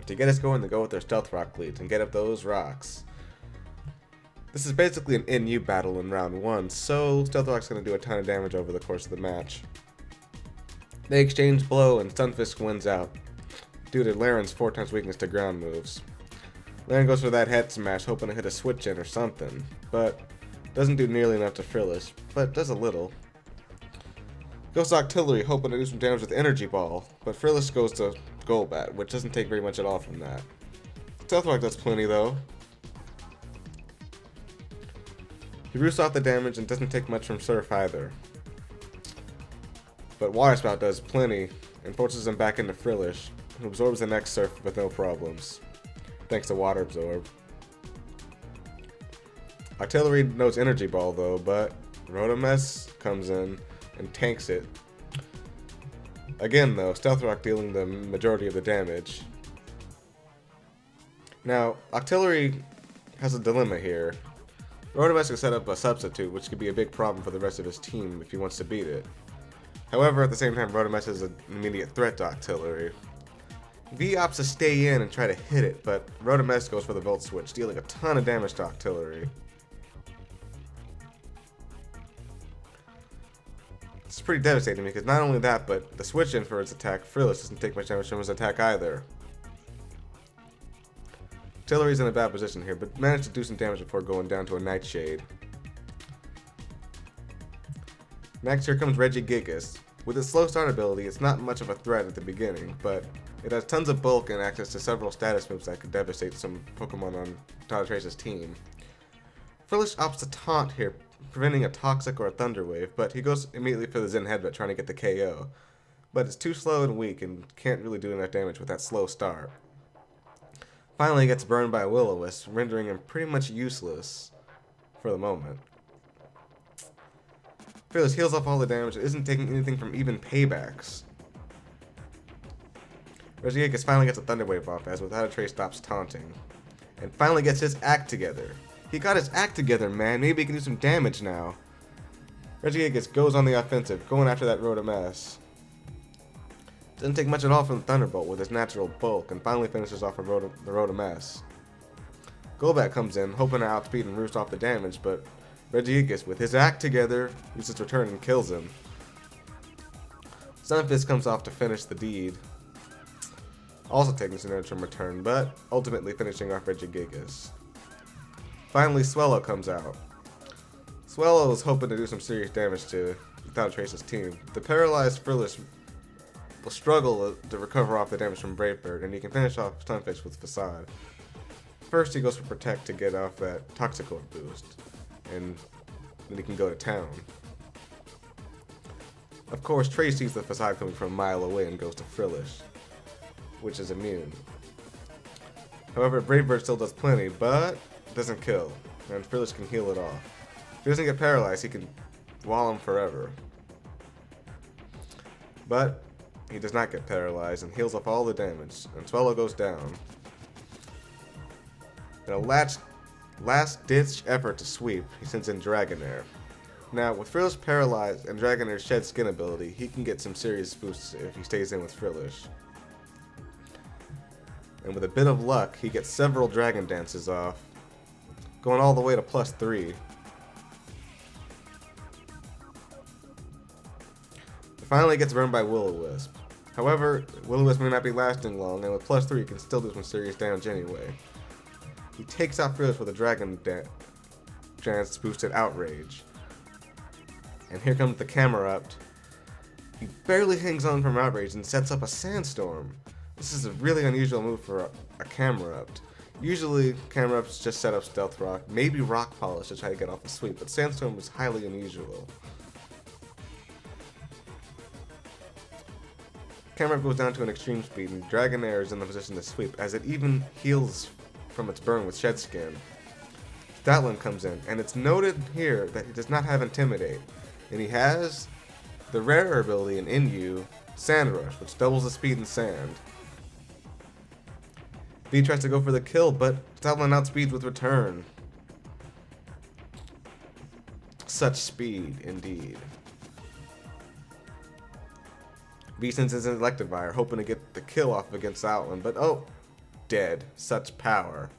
To get us going, they go with their stealth rock leads and get up those rocks. This is basically an NU battle in round 1, so Stealth Rock's going to do a ton of damage over the course of the match. They exchange blow and Stunfisk wins out, due to Laren's 4 times weakness to ground moves. Laren goes for that head smash, hoping to hit a switch in or something, but doesn't do nearly enough to Frillish, but does a little. Goes to Octillery, hoping to do some damage with Energy Ball, but Frillish goes to Golbat, which doesn't take very much at all from that. Stealth Rock does plenty though. He roosts off the damage and doesn't take much from Surf either. But Water Spout does plenty and forces him back into Frillish, who absorbs the next Surf with no problems, thanks to Water Absorb. Artillery knows Energy Ball though, but Rotomess comes in and tanks it. Again though, Stealth Rock dealing the majority of the damage. Now, Octillery has a dilemma here. Rotomess can set up a substitute, which could be a big problem for the rest of his team if he wants to beat it. However, at the same time, Rotomess is an immediate threat to Octillery. V opts to stay in and try to hit it, but Rotomess goes for the Volt Switch, dealing a ton of damage to Octillery. It's pretty devastating because not only that, but the switch in for his attack, Frillish doesn't take much damage from his attack either. Octillery's in a bad position here, but managed to do some damage before going down to a Nightshade. Next, here comes Regigigas. With its slow start ability, it's not much of a threat at the beginning, but it has tons of bulk and access to several status moves that could devastate some Pokemon on Withoutatrace's team. Frillish opts to taunt here, preventing a Toxic or a Thunder Wave, but he goes immediately for the Zen Headbutt trying to get the KO. But it's too slow and weak and can't really do enough damage with that slow start. Finally, he gets burned by a Will-O-Wisp, rendering him pretty much useless for the moment. Frillish heals off all the damage and isn't taking anything from even paybacks. Regigigas finally gets a Thunder Wave off as Withoutatrace stops taunting. And finally gets his act together. He got his act together, man. Maybe he can do some damage now. Regigigas goes on the offensive, going after that Rotomess. Doesn't take much at all from the Thunderbolt with his natural bulk, and finally finishes off the Rotomess. Golbat comes in, hoping to outspeed and roost off the damage, but Regigigas, with his act together, uses return and kills him. Stunfisk comes off to finish the deed, also taking some damage from return, but ultimately finishing off Regigigas. Finally, Swellow comes out. Swellow is hoping to do some serious damage to Withoutatrace's team. The paralyzed Frillish will struggle to recover off the damage from Brave Bird, and he can finish off Stunfisk with Facade. First, he goes for Protect to get off that Toxicroak boost, and then he can go to town. Of course, Trace sees the Facade coming from a mile away and goes to Frillish, which is immune. However, Brave Bird still does plenty, but doesn't kill, and Frillish can heal it off. If he doesn't get paralyzed, he can wall him forever. But he does not get paralyzed and heals off all the damage, and Swellow goes down. In a last-ditch effort to sweep, he sends in Dragonair. Now, with Frillish paralyzed and Dragonair's Shed Skin ability, he can get some serious boosts if he stays in with Frillish. And with a bit of luck, he gets several Dragon Dances off, going all the way to +3. Finally gets burned by Will-O-Wisp. However, Will-O-Wisp may not be lasting long, and with +3 he can still do some serious damage anyway. He takes out Frillish with a Dragon Dance boosted Outrage. And here comes the Camerupt. He barely hangs on from Outrage and sets up a Sandstorm. This is a really unusual move for a Camerupt. Usually, Camerupts just set up Stealth Rock, maybe Rock Polish to try to get off the sweep, but Sandstorm is highly unusual. Camerupt goes down to an extreme speed, and Dragonair is in the position to sweep, as it even heals from its burn with Shed Skin. Stoutland comes in, and it's noted here that he does not have Intimidate, and he has the rarer ability in NU, Sand Rush, which doubles the speed in sand. V tries to go for the kill, but Stoutland outspeeds with return. Such speed, indeed. V sends his Electivire, hoping to get the kill off against Stoutland, but oh, dead. Such power.